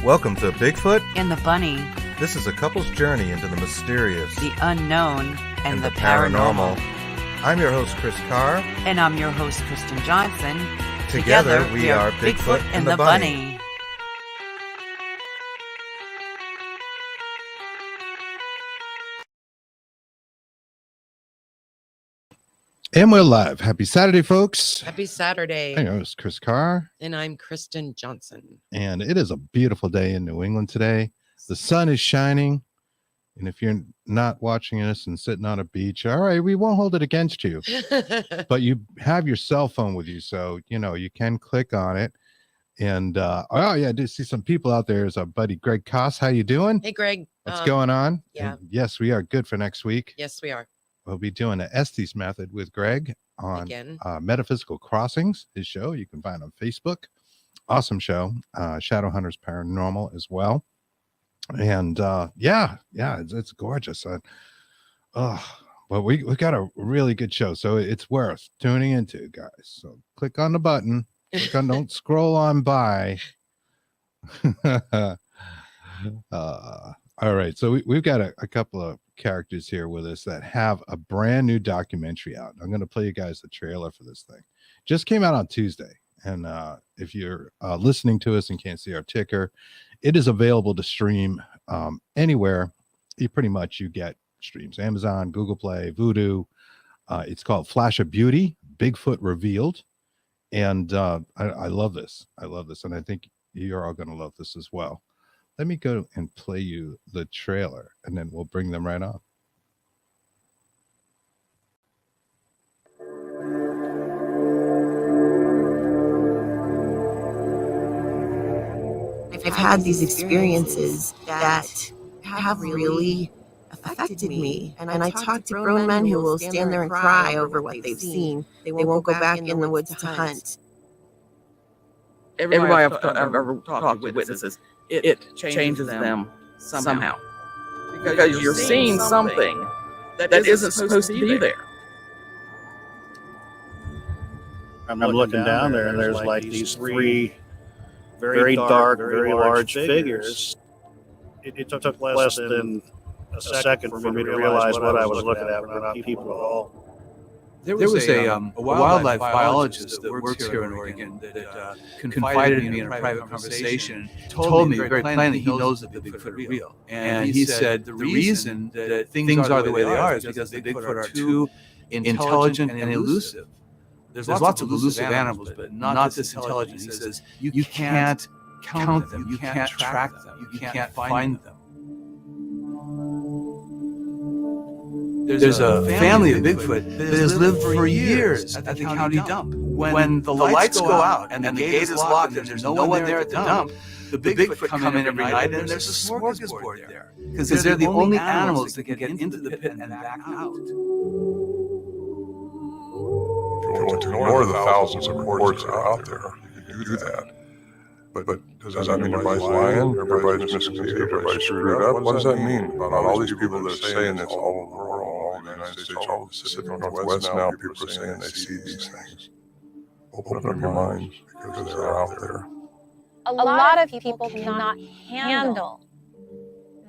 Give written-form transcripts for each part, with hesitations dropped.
Welcome to Bigfoot and the Bunny. This is a couple's journey into the mysterious, the unknown, and the paranormal. I'm your host, Chris Carr. And I'm your host, Kristen Johnson. Together we are Bigfoot and the Bunny. And we're live. Happy Saturday, folks. Happy Saturday. I'm your host, Chris Carr. And I'm Kristen Johnson. And it is a beautiful day in New England today. The sun is shining. And if you're not watching us and sitting on a beach, all right, we won't hold it against you. But you have your cell phone with you, so, you can click on it. And, oh, yeah, I did see some people out there. There's our buddy Greg Koss. How you doing? Hey, Greg. What's going on? Yeah. And yes, we are good for next week. Yes, we are. We'll be doing the Estes method with Greg on Metaphysical Crossings, his show. You can find on Facebook. Awesome show. Shadow Hunters Paranormal as well. And it's gorgeous. But we got a really good show, so it's worth tuning into, guys. So click on the button. Don't scroll on by. All right, so we've got a couple of characters here with us that have a brand new documentary out. I'm going to play you guys the trailer for this thing. Just came out on Tuesday, and if you're listening to us and can't see our ticker, it is available to stream anywhere. You get streams: Amazon, Google Play, Vudu. It's called Flash of Beauty, Bigfoot Revealed, and I love this. And I think you're all going to love this as well. Let me go and play you the trailer, and then we'll bring them right on. I've had these experiences that have really affected me. And I talk to grown men who will stand there and cry over what they've seen. They won't go back in the woods to hunt. Everybody I've ever talked with witnesses, it changes them somehow. Because you're seeing something that isn't supposed to be there. I'm looking down there, and there's like these three very dark, very large figures. It took less than a second for me to realize what I was looking at. We're not people at all. There was a wildlife biologist that works here in Oregon that confided in me in a private conversation, told me very plainly he knows that the Bigfoot are real. And he said the reason that things are the way they are is because the Bigfoot are too intelligent and elusive. There's lots of elusive animals, but not this intelligent. He says you can't count them, you can't track them, you can't find them. There's a family of Bigfoot that has lived for years at the county dump. When the lights go out and the gate is locked and there's no one there at the dump, the Bigfoot come in every night and there's a smorgasbord there. Because they're the only animals that can get into the pit and back out. If you want to ignore the thousands of reports that are out there, you can do that. But does that mean everybody's lying? Everybody's misconceived? Everybody's screwed up? What does that mean about all these people that are saying this all over the world, all over the United States, all over the Pacific Northwest now? People are saying they see these things. Open up your minds, because they're out there. A lot of people cannot handle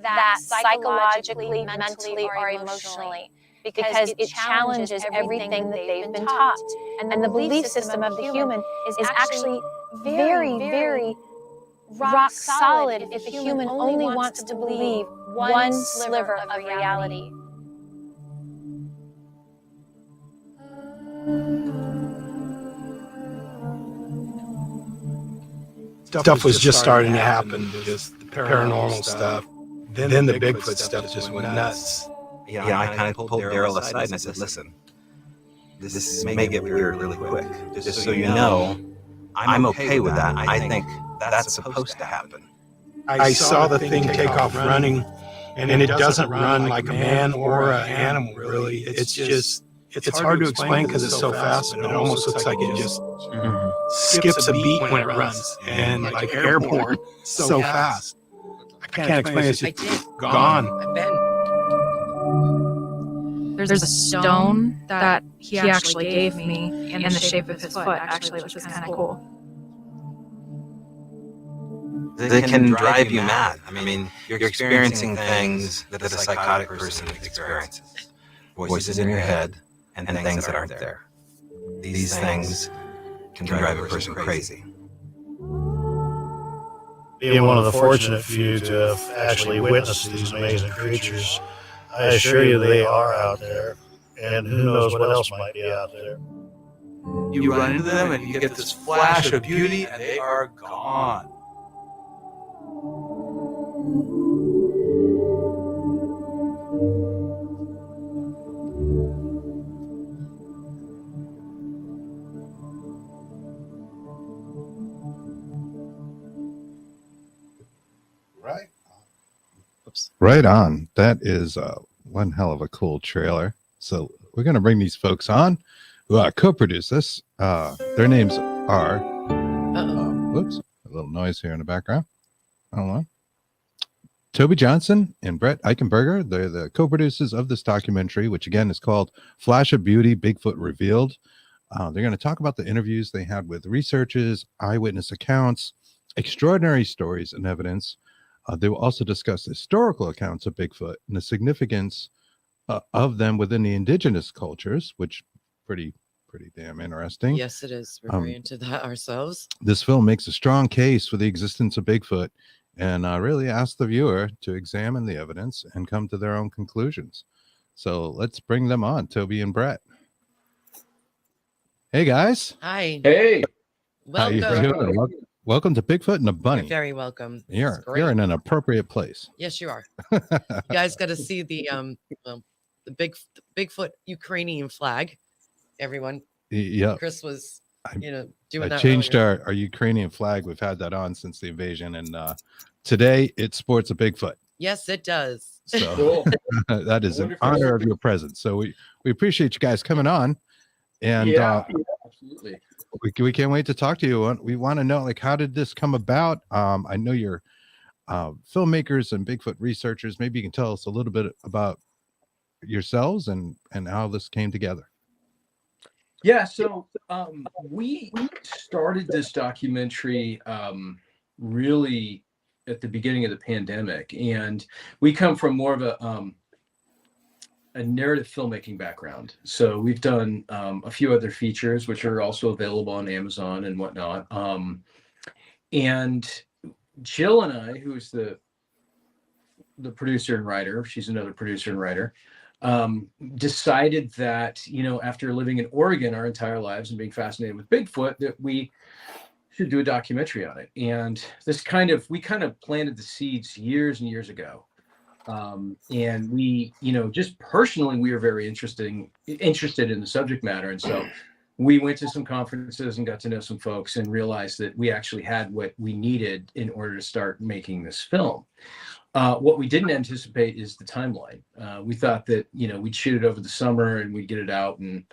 that psychologically, mentally, or emotionally, because it challenges everything that they've been taught. And the belief system of the human is actually very, very rock solid if a human only wants to believe one sliver of reality. Stuff was just starting to happen, just the paranormal stuff. Then the Bigfoot stuff just went nuts. I kind of pulled Daryl aside and I said, listen, this may get weird really quick. Just so you know, I'm okay with that. I think that's supposed to happen. I saw the thing take off running, and it doesn't run like a man or an animal, really. It's hard to explain because it's so fast, but it almost looks like it just skips a beat when it runs, and like airborne, so fast. I can't explain it. It's just gone. I've been. There's a stone that he actually gave me in the shape of his foot, actually, which is kind of cool. that can drive you mad. I mean, you're experiencing things that a psychotic person experiences. Voices in your head and things that aren't there. These things can drive a person crazy. Being one of the fortunate few to have actually witnessed these amazing creatures, I assure you they are out there, and who knows what else might be out there. You run into them and you get this flash of beauty and they are gone. Right. Oops. Right on. That is one hell of a cool trailer. So we're going to bring these folks on who co-produce this. Their names are, whoops, a little noise here in the background. Hold on. Tobe Johnson and Brett Eichenberger. They're the co-producers of this documentary, which again is called Flash of Beauty, Bigfoot Revealed. They're going to talk about the interviews they had with researchers, eyewitness accounts, extraordinary stories and evidence. They will also discuss historical accounts of Bigfoot and the significance of them within the indigenous cultures, which pretty damn interesting. Yes, it is. We're very into that ourselves. This film makes a strong case for the existence of Bigfoot and really asks the viewer to examine the evidence and come to their own conclusions. So let's bring them on, Tobe and Brett. Hey, guys. Hi. Hey. Welcome. How you doing? Welcome to Bigfoot and the Bunny. You're very welcome. You're in an appropriate place. Yes, you are. You guys got to see the Bigfoot Ukrainian flag. Everyone. Yeah. Chris was, doing that. I changed our Ukrainian flag. We've had that on since the invasion, and today it sports a Bigfoot. Yes, it does. So that is an honor of your presence. So we appreciate you guys coming on, and absolutely. We can't wait to talk to you. We want to know, like, how did this come about? I know you're filmmakers and Bigfoot researchers. Maybe you can tell us a little bit about yourselves and how this came together. Yeah, so we started this documentary really at the beginning of the pandemic, and we come from more of a narrative filmmaking background. So we've done a few other features, which are also available on Amazon and whatnot. And Jill and I, who's the producer and writer, she's another producer and writer, decided that, after living in Oregon our entire lives and being fascinated with Bigfoot, that we should do a documentary on it. And we kind of planted the seeds years and years ago. And we, just personally, we were very interested in the subject matter. And so we went to some conferences and got to know some folks and realized that we actually had what we needed in order to start making this film. What we didn't anticipate is the timeline. We thought that, we'd shoot it over the summer and we'd get it out and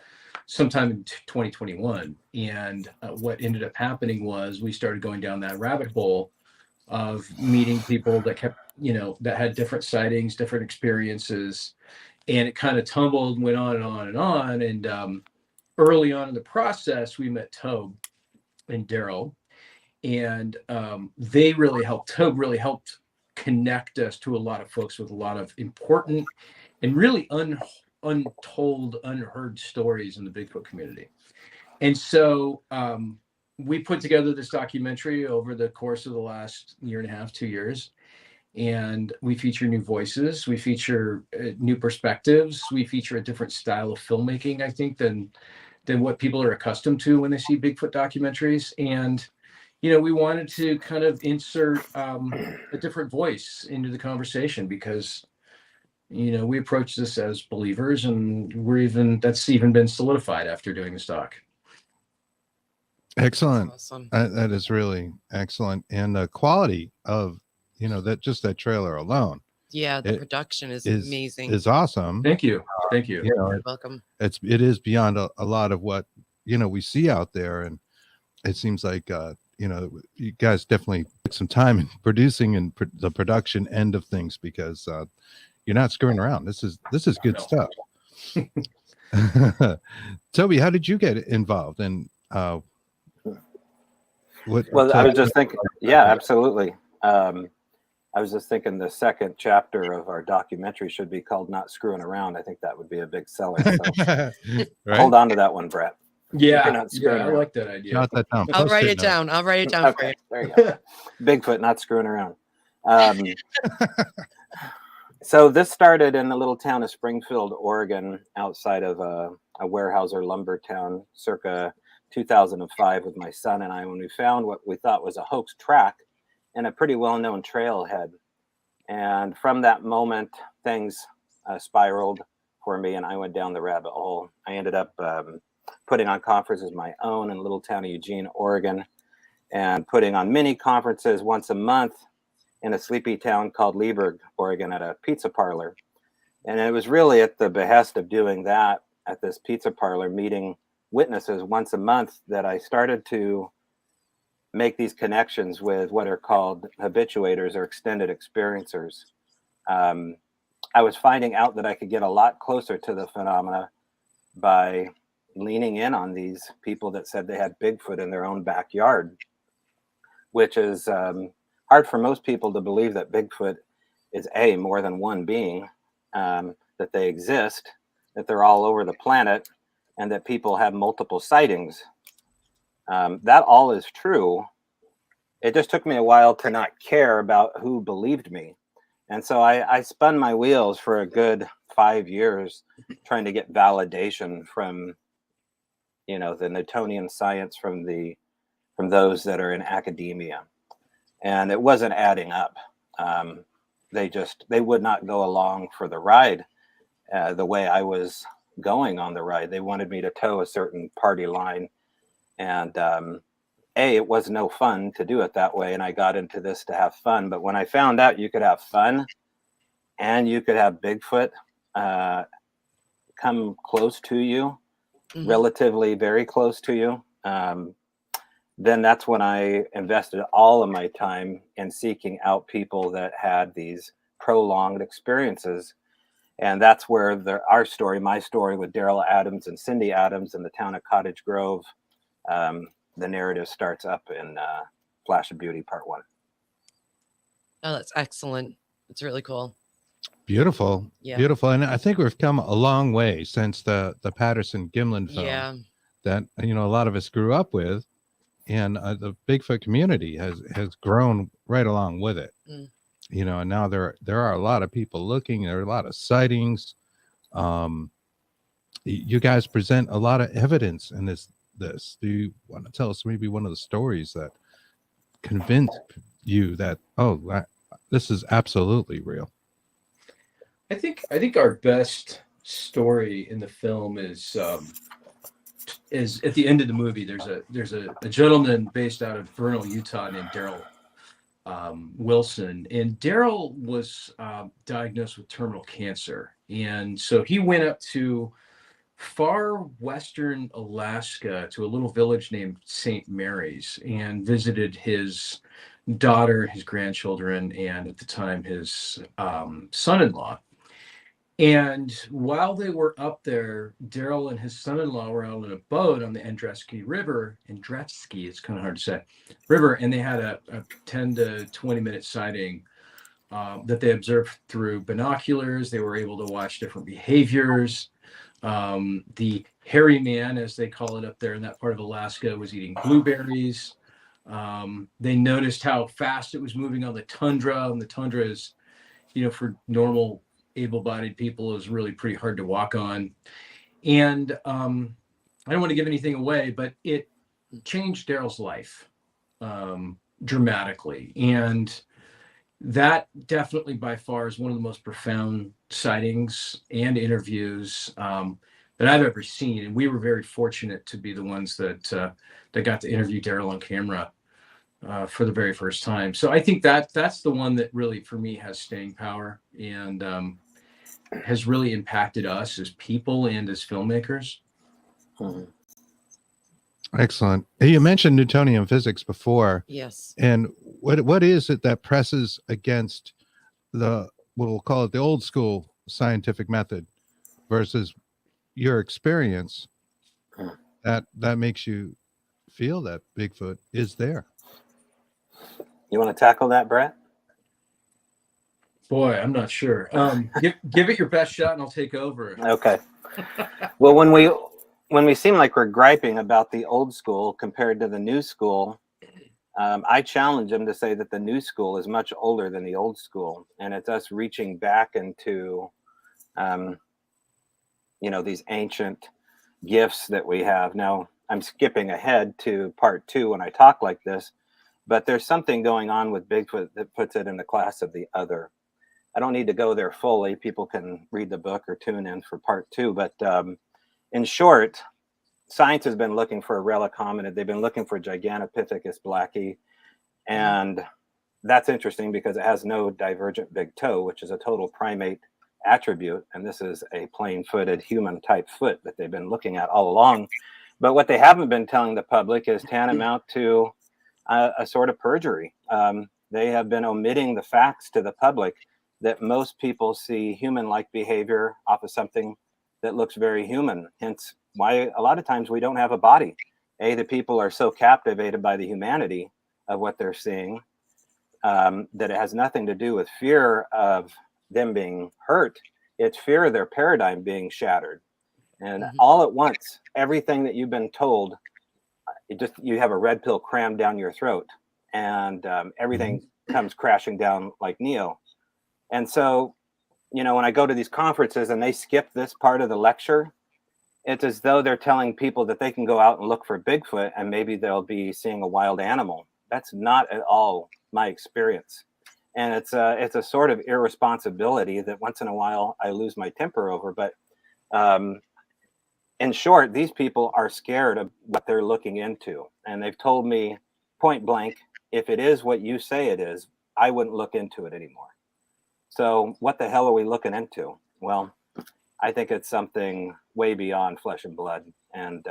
sometime in 2021. And what ended up happening was we started going down that rabbit hole of meeting people that kept, that had different sightings, different experiences, and it kind of tumbled and went on and on and on. And early on in the process, we met Tobe and Daryl, and they really helped. Tobe really helped connect us to a lot of folks with a lot of important and really untold, unheard stories in the Bigfoot community. And so we put together this documentary over the course of the last year and a half, 2 years. And we feature new voices, we feature new perspectives, we feature a different style of filmmaking, I think, than what people are accustomed to when they see Bigfoot documentaries. And, we wanted to kind of insert a different voice into the conversation because, we approach this as believers, and that's even been solidified after doing this doc. Excellent. Awesome. That is really excellent. And the quality of, that trailer alone. Yeah, the production is amazing. Is awesome. Thank you. Thank you. You're welcome. It is beyond a lot of what, we see out there. And it seems like, you guys definitely took some time in producing and the production end of things because you're not screwing around. This is good stuff. Tobe, how did you get involved? And Well, I was just thinking, yeah, absolutely. I was just thinking the second chapter of our documentary should be called Not Screwing Around. I think that would be a big seller. So Right? hold on to that one, Brett. You're Yeah, not screwing I around. like that idea. Jot that down. I'll Post-it write it note. down. I'll write it down for you. Okay, there you go. Bigfoot, not screwing around. So this started in the little town of Springfield, Oregon, outside of a Weyerhaeuser lumber town, circa 2005, with my son and I, when we found what we thought was a hoax track in a pretty well-known trailhead. And from that moment, things spiraled for me, and I went down the rabbit hole. I ended up putting on conferences of my own in the little town of Eugene, Oregon, and putting on mini conferences once a month in a sleepy town called Leesburg, Oregon, at a pizza parlor. And it was really at the behest of doing that at this pizza parlor, meeting witnesses once a month, that I started to make these connections with what are called habituators or extended experiencers. I was finding out that I could get a lot closer to the phenomena by leaning in on these people that said they had Bigfoot in their own backyard, which is hard for most people to believe, that Bigfoot is more than one being, that they exist, that they're all over the planet, and that people have multiple sightings. That all is true. It just took me a while to not care about who believed me. And so I spun my wheels for a good 5 years trying to get validation from, the Newtonian science, from those that are in academia. And it wasn't adding up. They would not go along for the ride the way I was going on the ride. They wanted me to toe a certain party line. And it was no fun to do it that way. And I got into this to have fun. But when I found out you could have fun and you could have Bigfoot come close to you, relatively very close to you, then that's when I invested all of my time in seeking out people that had these prolonged experiences. And that's where my story with Daryl Adams and Cindy Adams in the town of Cottage Grove, the narrative starts up in Flash of Beauty Part 1. Oh, that's excellent. It's really cool. Beautiful. Yeah. Beautiful. And I think we've come a long way since the Patterson Gimlin film that, a lot of us grew up with. And the Bigfoot community has grown right along with it. And now there are a lot of people looking. There are a lot of sightings. You guys present a lot of evidence in this. Do you want to tell us maybe one of the stories that convinced you that this is absolutely real? I think our best story in the film is at the end of the movie. There's a gentleman based out of Vernal, Utah, named Daryl Wilson, and Daryl was diagnosed with terminal cancer, and so he went up to far western Alaska to a little village named St. Mary's and visited his daughter, his grandchildren, and at the time his son-in-law. And while they were up there, Daryl and his son-in-law were out on a boat on the Andreski River. Andreski, it's kind of hard to say, river, and they had a 10 to 20 minute sighting that they observed through binoculars. They were able to watch different behaviors. The hairy man, as they call it up there in that part of Alaska, was eating blueberries. They noticed how fast it was moving on the tundra, and the tundra is, for normal able-bodied people, is really pretty hard to walk on. And I don't want to give anything away, but it changed Daryl's life dramatically. And that definitely by far is one of the most profound sightings and interviews that I've ever seen. And we were very fortunate to be the ones that got to interview Daryl on camera for the very first time. So I think that's the one that really, for me, has staying power and has really impacted us as people and as filmmakers. Excellent. You mentioned Newtonian physics before. Yes. And what is it that presses against what we'll call it the old school scientific method versus your experience that makes you feel that Bigfoot is there? You want to tackle that, Brett? Boy, I'm not sure. Give it your best shot, and I'll take over. Okay. Well, when we seem like we're griping about the old school compared to the new school, I challenge them to say that the new school is much older than the old school, and it's us reaching back into, these ancient gifts that we have. Now, I'm skipping ahead to part 2 when I talk like this, but there's something going on with Bigfoot that puts it in the class of the other. I don't need to go there fully. People can read the book or tune in for part 2. But in short, science has been looking for a relic hominid. They've been looking for Gigantopithecus blacki. And that's interesting because it has no divergent big toe, which is a total primate attribute. And this is a plain-footed human type foot that they've been looking at all along. But what they haven't been telling the public is tantamount to a sort of perjury. They have been omitting the facts to the public that most people see human-like behavior off of something that looks very human. Hence why a lot of times we don't have a body. The people are so captivated by the humanity of what they're seeing that it has nothing to do with fear of them being hurt. It's fear of their paradigm being shattered. And all at once, everything that you've been told, you have a red pill crammed down your throat, and everything comes crashing down like Neo. And so, when I go to these conferences and they skip this part of the lecture, it's as though they're telling people that they can go out and look for Bigfoot and maybe they'll be seeing a wild animal. That's not at all my experience. And it's a sort of irresponsibility that once in a while I lose my temper over. But in short, these people are scared of what they're looking into. And they've told me point blank, if it is what you say it is, I wouldn't look into it anymore. So what the hell are we looking into? Well, I think it's something way beyond flesh and blood. And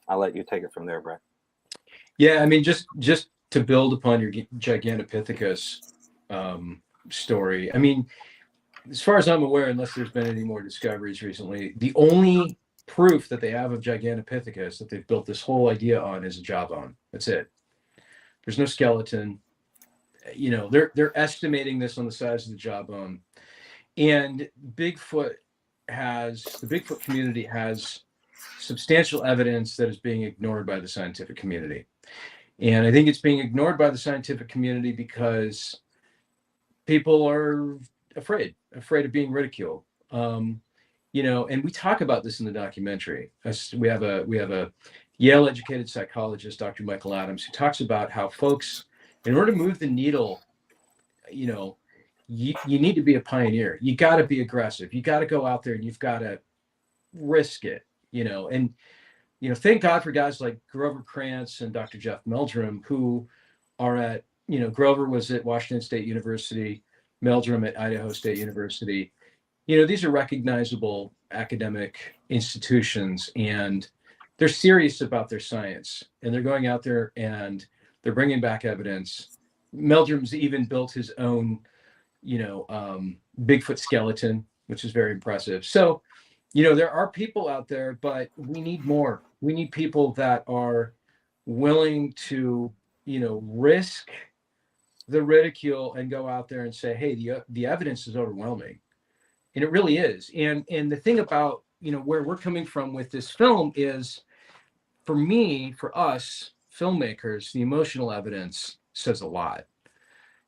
I'll let you take it from there, Brett. Yeah, I mean, just to build upon your Gigantopithecus story. I mean, as far as I'm aware, unless there's been any more discoveries recently, the only proof that they have of Gigantopithecus that they've built this whole idea on is a jawbone. That's it. There's no skeleton. They're estimating this on the size of the jawbone. And the Bigfoot community has substantial evidence that is being ignored by the scientific community. And I think it's being ignored by the scientific community because people are afraid of being ridiculed. And we talk about this in the documentary. We have a Yale-educated psychologist, Dr. Michael Adams, who talks about how folks, in order to move the needle, you need to be a pioneer. You got to be aggressive. You got to go out there and you've got to risk it, and, thank God for guys like Grover Krantz and Dr. Jeff Meldrum, who are at, Grover was at Washington State University, Meldrum at Idaho State University. These are recognizable academic institutions, and they're serious about their science, and they're going out there and they're bringing back evidence. Meldrum's even built his own, Bigfoot skeleton, which is very impressive. So, there are people out there, but we need more. We need people that are willing to, risk the ridicule and go out there and say, hey, the evidence is overwhelming. And it really is. And the thing about, where we're coming from with this film is, for us filmmakers, the emotional evidence says a lot.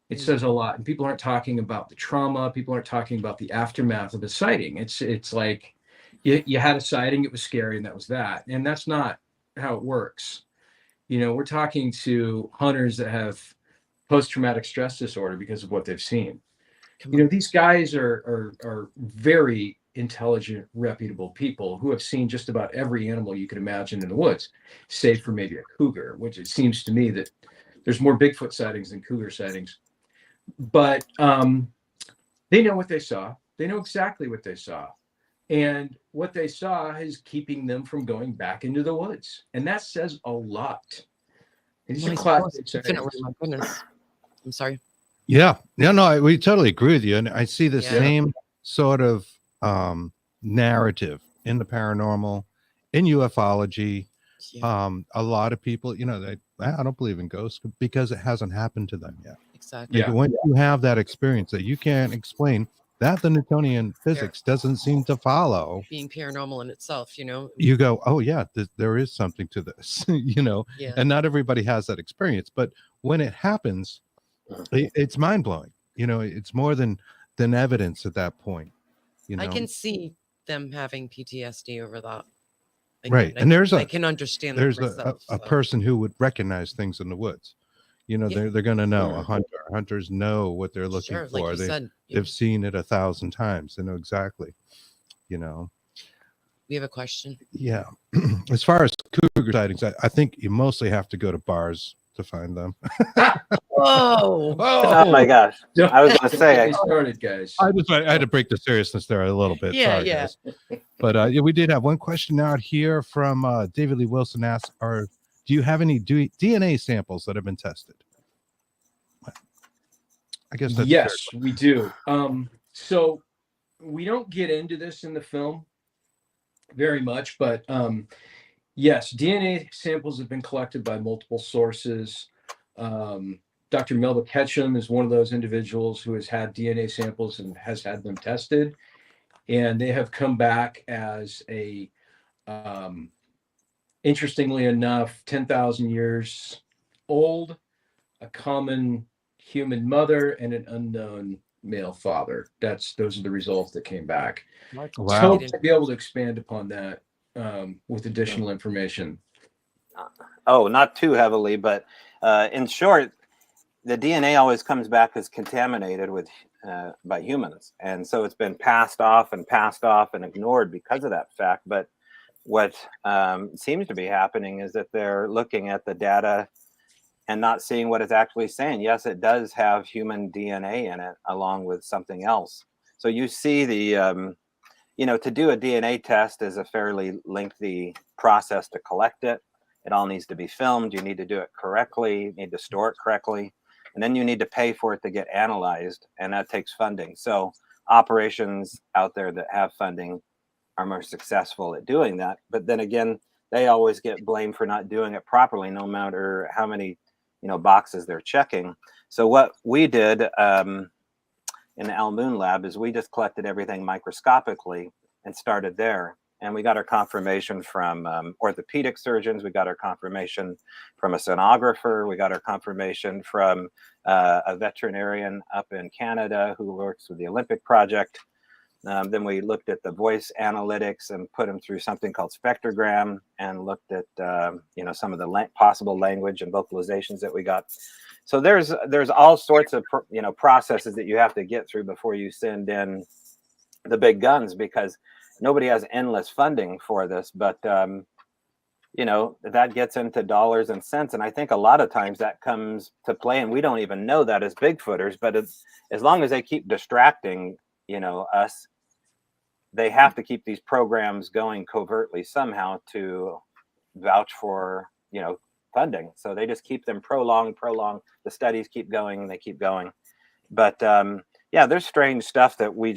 It says a lot. And people aren't talking about the trauma. People aren't talking about the aftermath of the sighting. It's like you had a sighting, it was scary, and that was that. And that's not how it works. We're talking to hunters that have post-traumatic stress disorder because of what they've seen. These guys are very intelligent, reputable people who have seen just about every animal you could imagine in the woods, save for maybe a cougar, which it seems to me that there's more Bigfoot sightings than cougar sightings. But they know what they saw. They know exactly what they saw. And what they saw is keeping them from going back into the woods. And that says a lot. These are classic sightings. My goodness. I'm sorry. Yeah. No, we totally agree with you. And I see the same sort of narrative in the paranormal, in ufology. A lot of people, I don't believe in ghosts because it hasn't happened to them yet. Exactly. Like, when you have that experience that you can't explain, that the Newtonian physics doesn't seem to follow. Being paranormal in itself, You go, oh yeah, there is something to this, Yeah. and not everybody has that experience. But when it happens, it's mind blowing. It's more than evidence at that point. I can see them having PTSD over that. Right. And I can understand that there's myself, a person who would recognize things in the woods. They're going to know. Hunters know what they're looking Sure, for. like you said, They've seen it 1,000 times. They know exactly. We have a question. Yeah. As far as cougar sightings, I think you mostly have to go to bars to find them. Whoa! Oh my gosh! I was going to say, started, guys. I had to break the seriousness there a little bit. Yeah, Sorry, yeah. guys. But we did have one question out here from David Lee Wilson asks, do you have any DNA samples that have been tested? I guess that's yes, we do. So we don't get into this in the film very much, but yes, DNA samples have been collected by multiple sources. Dr. Melba Ketchum is one of those individuals who has had DNA samples and has had them tested, and they have come back as a interestingly enough 10,000 years old, a common human mother, and an unknown male father. Those are the results that came back. Wow. Hope to be able to expand upon that with additional information. Oh, not too heavily, but in short, the DNA always comes back as contaminated by humans, and so it's been passed off and ignored because of that fact. But what seems to be happening is that they're looking at the data and not seeing what it's actually saying. Yes, it does have human DNA in it, along with something else. So you see the to do a DNA test is a fairly lengthy process to collect it. It all needs to be filmed. You need to do it correctly. You need to store it correctly. And then you need to pay for it to get analyzed. And that takes funding. So operations out there that have funding are more successful at doing that. But then again, they always get blamed for not doing it properly, no matter how many boxes they're checking. So what we did in the Al Moon lab is we just collected everything microscopically and started there. And we got our confirmation from orthopedic surgeons. We got our confirmation from a sonographer. We got our confirmation from a veterinarian up in Canada who works with the Olympic Project. Then we looked at the voice analytics and put them through something called spectrogram and looked at some of the possible language and vocalizations that we got. So there's all sorts of processes that you have to get through before you send in the big guns, because nobody has endless funding for this. But that gets into dollars and cents, and I think a lot of times that comes to play, and we don't even know that as Bigfooters. But as long as they keep distracting us, they have to keep these programs going covertly somehow to vouch for funding. So they just keep them prolong. The studies keep going, they keep going. But there's strange stuff that we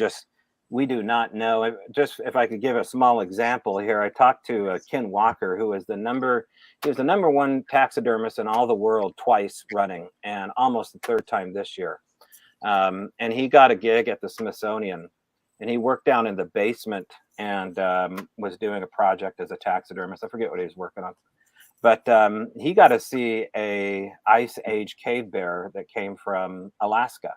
do not know. Just if I could give a small example here, I talked to Ken Walker, who was the number one taxidermist in all the world twice running, and almost the third time this year. And he got a gig at the Smithsonian, and he worked down in the basement and was doing a project as a taxidermist. I forget what he was working on, but he got to see a ice age cave bear that came from Alaska.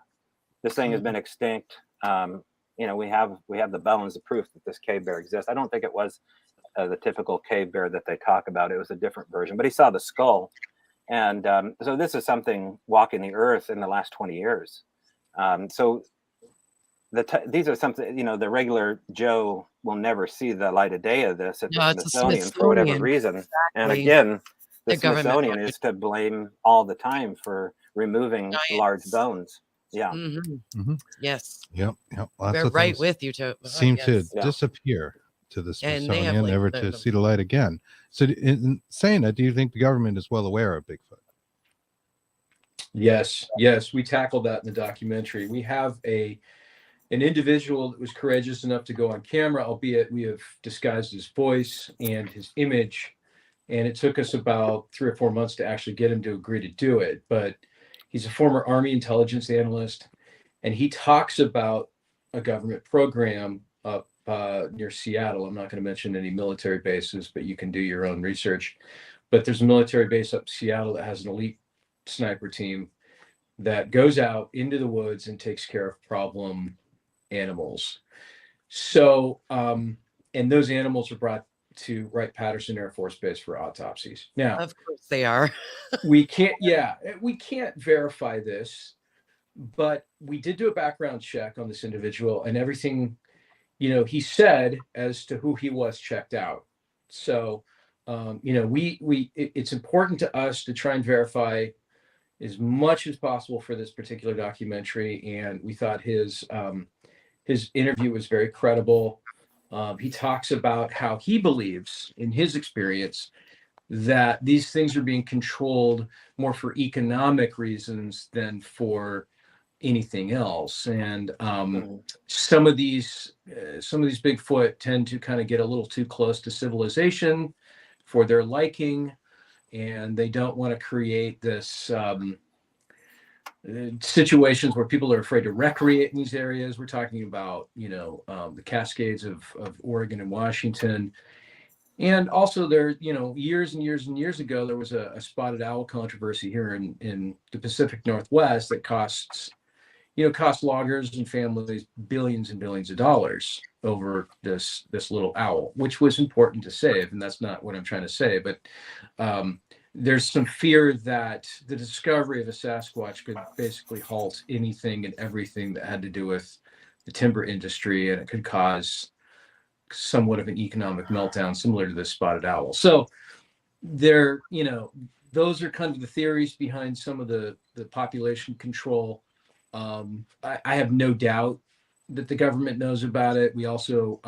This thing has been extinct. We have the bones, the proof that this cave bear exists. I don't think it was the typical cave bear that they talk about. It was a different version, but he saw the skull. And so this is something walking the earth in the last 20 years. So these are something, the regular Joe will never see the light of day of this at the Smithsonian for whatever reason. Exactly. And again, the Smithsonian is to blame all the time for removing large bones. Yeah. Mm-hmm. Mm-hmm. Yes. Yep. We're right with you, Tobe. Seem to disappear to the Smithsonian, never to see the light again. So in saying that, do you think the government is well aware of Bigfoot? Yes, we tackled that in the documentary. We have an individual that was courageous enough to go on camera, albeit we have disguised his voice and his image And it took us about 3 or 4 months to actually get him to agree to do it. But he's a former Army intelligence analyst, and he talks about a government program up near Seattle. I'm not going to mention any military bases, but you can do your own research. But there's a military base up in Seattle that has an elite sniper team that goes out into the woods and takes care of problem animals. So, and those animals are brought to Wright-Patterson Air Force Base for autopsies. Now, Of course they are. we can't verify this, but we did do a background check on this individual, and everything, he said as to who he was checked out. So, it's important to us to try and verify as much as possible for this particular documentary, and we thought his interview was very credible. He talks about how he believes, in his experience, that these things are being controlled more for economic reasons than for anything else. And some of these Bigfoot tend to kind of get a little too close to civilization for their liking, and they don't want to create this situations where people are afraid to recreate in these areas. We're talking about, the Cascades of Oregon and Washington. And also there, years and years and years ago, there was a spotted owl controversy here in the Pacific Northwest that cost loggers and families billions and billions of dollars over this little owl, which was important to save. And that's not what I'm trying to say, but there's some fear that the discovery of a Sasquatch could basically halt anything and everything that had to do with the timber industry, and it could cause somewhat of an economic meltdown similar to the spotted owl. So those are kind of the theories behind some of the population control. I have no doubt that the government knows about it. We also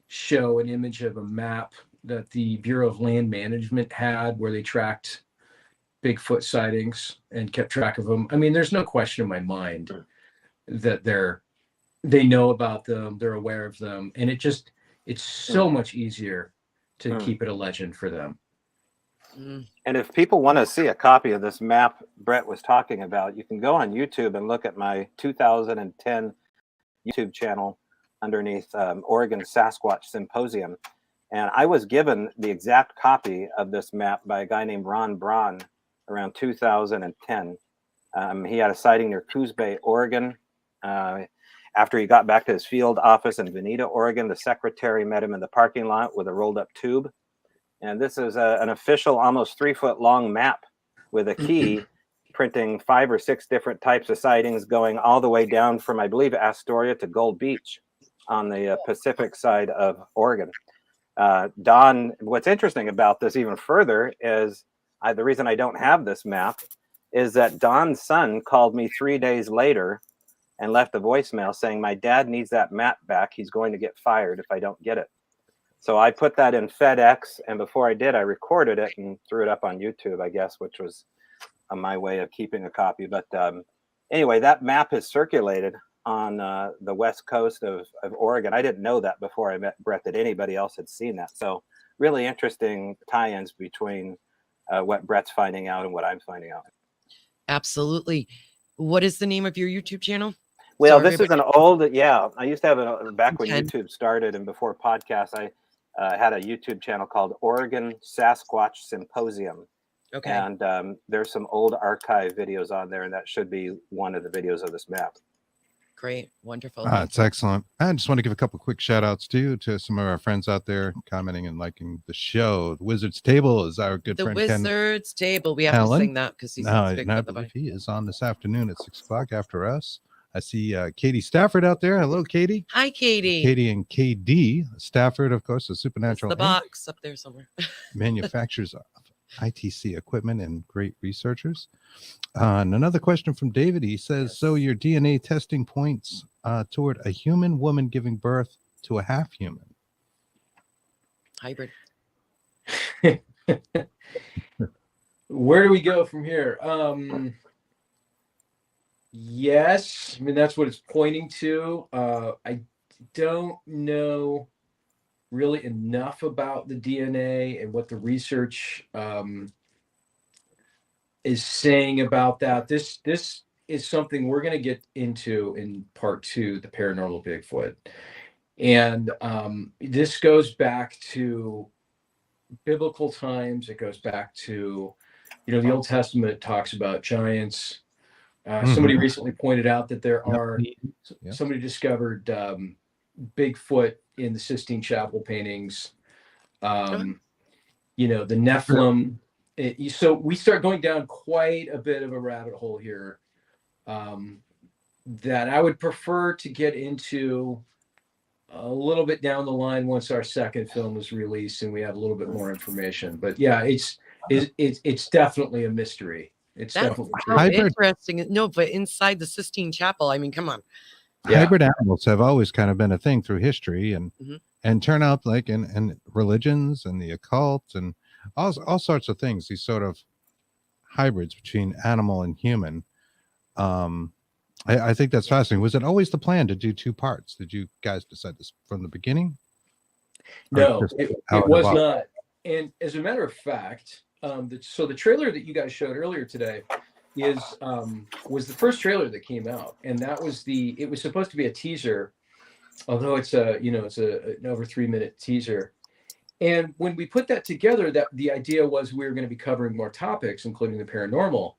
show an image of a map that the Bureau of Land Management had, where they tracked Bigfoot sightings and kept track of them. I mean, there's no question in my mind that they know about them, they're aware of them, and it's so much easier to keep it a legend for them. And if people want to see a copy of this map Brett was talking about, you can go on YouTube and look at my 2010 YouTube channel underneath Oregon Sasquatch Symposium. And I was given the exact copy of this map by a guy named Ron Braun around 2010. He had a sighting near Coos Bay, Oregon. After he got back to his field office in Veneta, Oregon, the secretary met him in the parking lot with a rolled up tube. And this is an official, almost 3-foot long map with a key printing 5 or 6 different types of sightings going all the way down from, I believe, Astoria to Gold Beach on the Pacific side of Oregon. Don, what's interesting about this even further is the reason I don't have this map is that Don's son called me 3 days later and left a voicemail saying, my dad needs that map back. He's going to get fired if I don't get it. So I put that in FedEx, and before I did, I recorded it and threw it up on YouTube, I guess, which was my way of keeping a copy. But anyway, that map is circulated on the west coast of Oregon. I didn't know that before I met Brett, that anybody else had seen that. So really interesting tie-ins between what Brett's finding out and what I'm finding out. Absolutely. What is the name of your YouTube channel? Well, this is an old, I used to have it back when YouTube started and before podcasts, I had a YouTube channel called Oregon Sasquatch Symposium. Okay. And there's some old archive videos on there, and that should be one of the videos of this map. Great. Wonderful. It's excellent. I just want to give a couple quick shout outs too to some of our friends out there commenting and liking the show. The Wizard's Table is our good friend Ken. The Wizard's Table. We have to sing that because he's big. I believe he is on this afternoon at 6 o'clock after us. I see Katie Stafford out there. Hello, Katie. Hi, Katie. Katie and KD Stafford, of course, the Supernatural. It's the box up there somewhere. Manufacturers of ITC equipment and great researchers. And another question from David. He says, so your DNA testing points toward a human woman giving birth to a half human. Hybrid. Where do we go from here? Yes, I mean, that's what it's pointing to. I don't know really enough about the DNA and what the research is saying about that. This is something we're going to get into in part 2, the paranormal Bigfoot. And this goes back to biblical times. It goes back to, the Old Testament talks about giants. Somebody recently pointed out that there are, somebody discovered Bigfoot in the Sistine Chapel paintings. The Nephilim. So we start going down quite a bit of a rabbit hole here that I would prefer to get into a little bit down the line once our second film is released and we have a little bit more information. But yeah, it's definitely a mystery. It's definitely interesting. No, but inside the Sistine Chapel, I mean, come on. Hybrid animals have always kind of been a thing through history and turn out like in religions and the occult and all sorts of things, these sort of hybrids between animal and human. I think that's fascinating. Was it always the plan to do 2 parts? Did you guys decide this from the beginning? No, it was not. And as a matter of fact, so the trailer that you guys showed earlier today was the first trailer that came out, and that was it was supposed to be a teaser, although it's an over 3-minute teaser. And when we put that together, that the idea was we were going to be covering more topics, including the paranormal.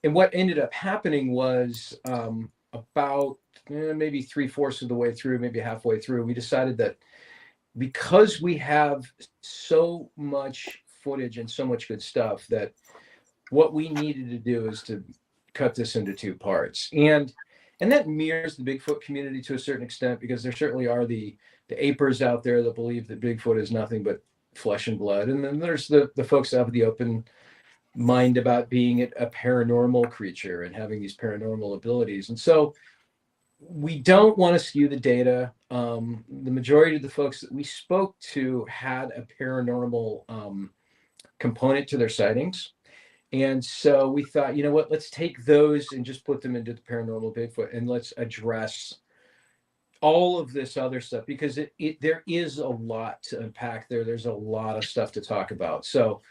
And what ended up happening was about maybe 3/4 of the way through, maybe halfway through, we decided that because we have so much footage and so much good stuff, that what we needed to do is to cut this into 2 parts. And that mirrors the Bigfoot community to a certain extent, because there certainly are the apers out there that believe that Bigfoot is nothing but flesh and blood. And then there's the folks that have the open mind about being a paranormal creature and having these paranormal abilities. And so we don't want to skew the data. The majority of the folks that we spoke to had a paranormal component to their sightings. And so we thought, you know what, let's take those and just put them into the paranormal Bigfoot, and let's address all of this other stuff, because there is a lot to unpack there. There's a lot of stuff to talk about. So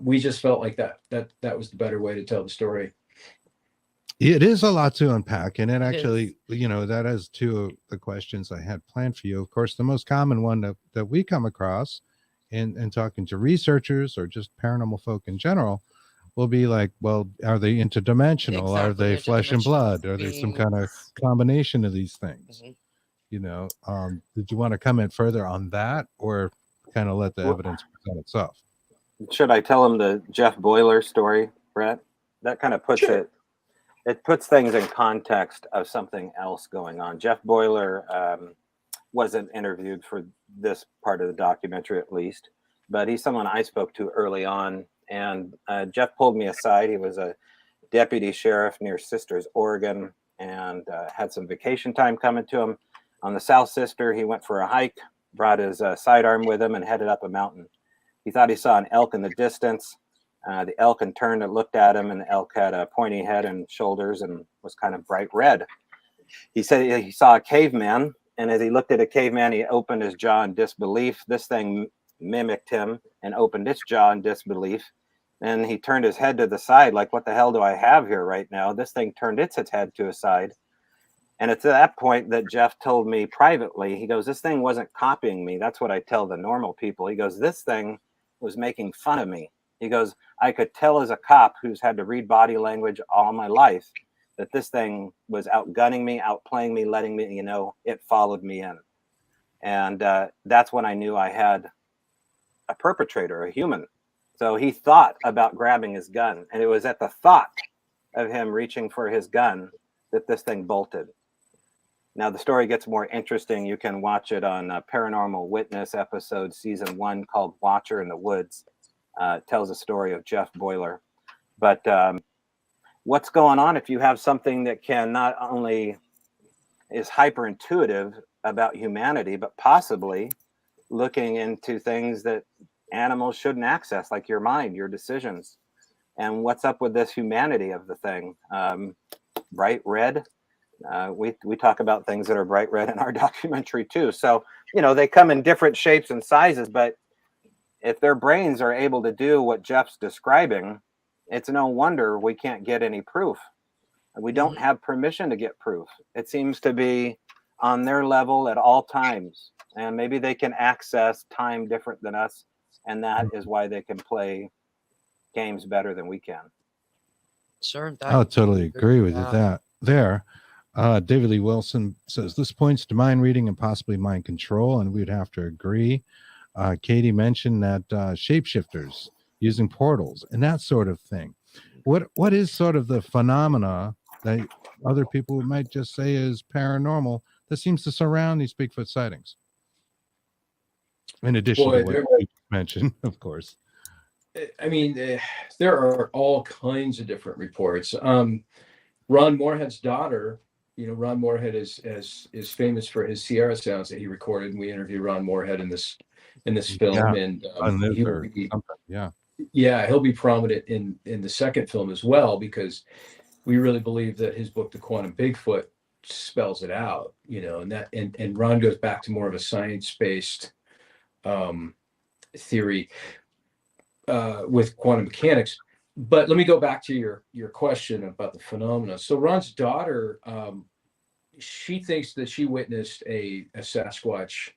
we just felt like that was the better way to tell the story. It is a lot to unpack, and it actually, that is 2 of the questions I had planned for you. Of course, the most common one that we come across in talking to researchers or just paranormal folk in general will be like, well, are they interdimensional? Exactly. Are they flesh and blood? Are there some kind of combination of these things? Did you want to comment further on that, or kind of let the evidence present itself? Should I tell him the Jeff Boiler story, Brett? That kind of puts it puts things in context of something else going on. Jeff Boiler wasn't interviewed for this part of the documentary, at least, but he's someone I spoke to early on. And Jeff pulled me aside. He was a deputy sheriff near Sisters, Oregon, and had some vacation time coming to him. On the South Sister, he went for a hike, brought his sidearm with him, and headed up a mountain. He thought he saw an elk in the distance. The elk turned and looked at him, and the elk had a pointy head and shoulders and was kind of bright red. He said he saw a caveman, and as he looked at a caveman, he opened his jaw in disbelief. This thing mimicked him and opened its jaw in disbelief. And he turned his head to the side, like, what the hell do I have here right now? This thing turned its head to a side. And it's at that point that Jeff told me privately, he goes, this thing wasn't copying me. That's what I tell the normal people. He goes, this thing was making fun of me. He goes, I could tell as a cop who's had to read body language all my life that this thing was outgunning me, outplaying me, letting me, it followed me in. And that's when I knew I had a perpetrator, a human. So he thought about grabbing his gun, and it was at the thought of him reaching for his gun that this thing bolted. Now, the story gets more interesting. You can watch it on Paranormal Witness episode season 1 called Watcher in the Woods. It tells a story of Jeff Boiler. But what's going on if you have something that can not only is hyper intuitive about humanity, but possibly looking into things that animals shouldn't access, like your mind, your decisions. And what's up with this humanity of the thing? Bright red, We talk about things that are bright red in our documentary too. So, they come in different shapes and sizes, but if their brains are able to do what Jeff's describing, it's no wonder we can't get any proof. We don't have permission to get proof. It seems to be on their level at all times. And maybe they can access time different than us. And that is why they can play games better than we can. Sure. I'll totally agree with that there. David Lee Wilson says this points to mind reading and possibly mind control, and we'd have to agree. Katie mentioned that shapeshifters using portals and that sort of thing. What is sort of the phenomena that other people might just say is paranormal that seems to surround these Bigfoot sightings? In addition to what you mentioned, of course. I mean, there are all kinds of different reports. Ron Moorhead's daughter, Ron Moorhead is famous for his Sierra sounds that he recorded, and we interviewed Ron Moorhead in this film, and he'll be prominent in the second film as well, because we really believe that his book, The Quantum Bigfoot, spells it out, and Ron goes back to more of a science-based theory with quantum mechanics. But let me go back to your question about the phenomena. So Ron's daughter, she thinks that she witnessed a Sasquatch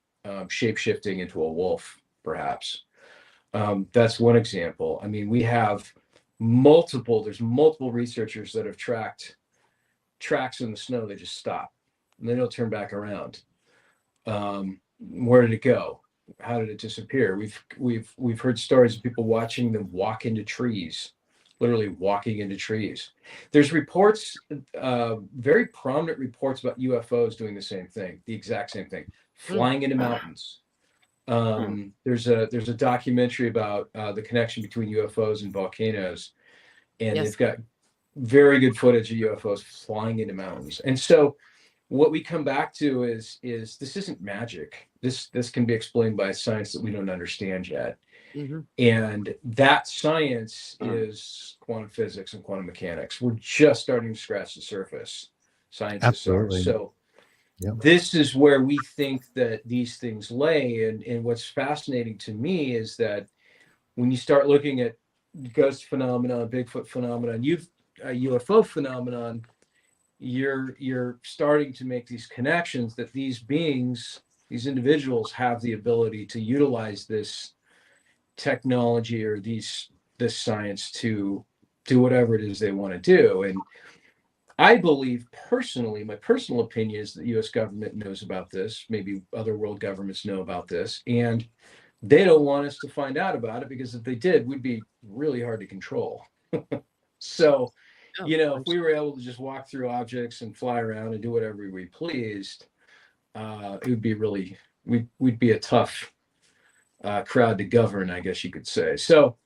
shape-shifting into a wolf, perhaps. That's one example. I mean, we have there's multiple researchers that have tracked tracks in the snow. They just stop and they don't turn back around. Where did it go? How did it disappear? We've heard stories of people watching them walk into trees, literally walking into trees. There's reports, very prominent reports about UFOs doing the same thing, the exact same thing, flying into mountains. There's a documentary about the connection between UFOs and volcanoes, and they've got very good footage of UFOs flying into mountains. And so what we come back to is this isn't magic. This can be explained by science that we don't understand yet. And that science is quantum physics and quantum mechanics. We're just starting to scratch the surface. Scientists are. So this is where we think that these things lay. And what's fascinating to me is that when you start looking at ghost phenomenon, Bigfoot phenomenon, UFO phenomenon, you're starting to make these connections that these beings, these individuals, have the ability to utilize this technology or this science to do whatever it is they want to do. And I believe personally, my personal opinion is that the U.S. government knows about this. Maybe other world governments know about this, and they don't want us to find out about it, because if they did, we'd be really hard to control. So, if we were able to just walk through objects and fly around and do whatever we pleased, it would be really, we'd be a tough crowd to govern, I guess you could say. So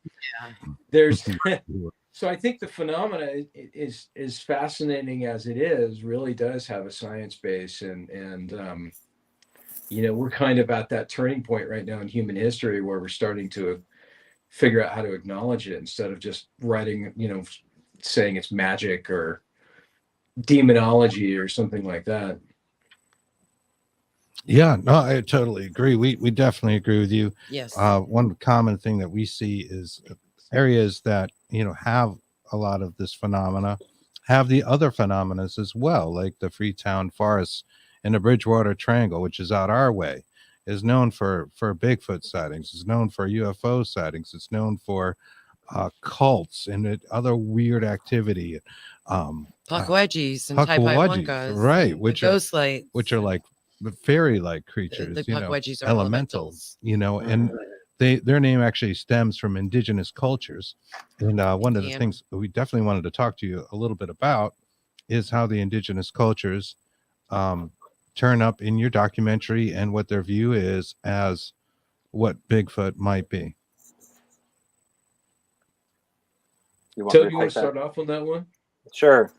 so I think the phenomena is fascinating as it is, really does have a science base, and we're kind of at that turning point right now in human history where we're starting to figure out how to acknowledge it instead of just writing, saying it's magic or demonology or something like that. Yeah, no, I totally agree. We definitely agree with you. Yes. One common thing that we see is areas that have a lot of this phenomena have the other phenomena as well, like the Freetown Forest and the Bridgewater Triangle, which is out our way, is known for Bigfoot sightings. It's known for UFO sightings. It's known for cults and other weird activity. Puckwudgies and Taipai right? Which are like the fairy-like creatures, the Puckwudgies are elementals, and their name actually stems from indigenous cultures. And one of the things we definitely wanted to talk to you a little bit about is how the indigenous cultures turn up in your documentary and what their view is as what Bigfoot might be. Tobe, you want to start off on that one? Sure.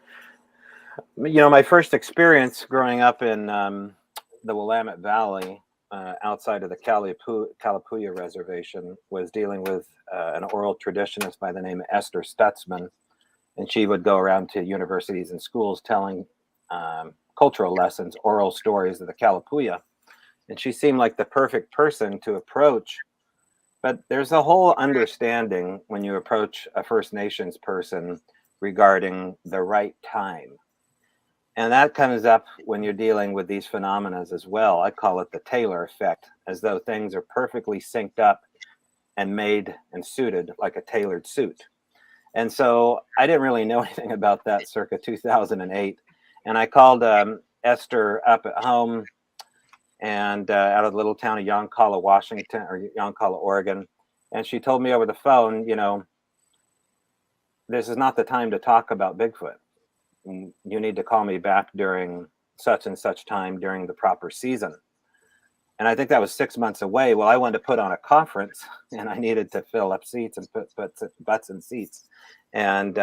My first experience growing up in the Willamette Valley, outside of the Kalapuya Reservation, was dealing with an oral traditionist by the name of Esther Stutzman. And she would go around to universities and schools telling cultural lessons, oral stories of the Kalapuya. And she seemed like the perfect person to approach. But there's a whole understanding when you approach a First Nations person regarding the right time. And that comes up when you're dealing with these phenomena as well. I call it the Taylor effect, as though things are perfectly synced up and made and suited like a tailored suit. And so I didn't really know anything about that circa 2008. And I called Esther up at home and out of the little town of Yoncalla, Washington, or Yoncalla, Oregon. And she told me over the phone, this is not the time to talk about Bigfoot. You need to call me back during such and such time during the proper season. And I think that was 6 months away. Well, I wanted to put on a conference and I needed to fill up seats and put butts in seats. And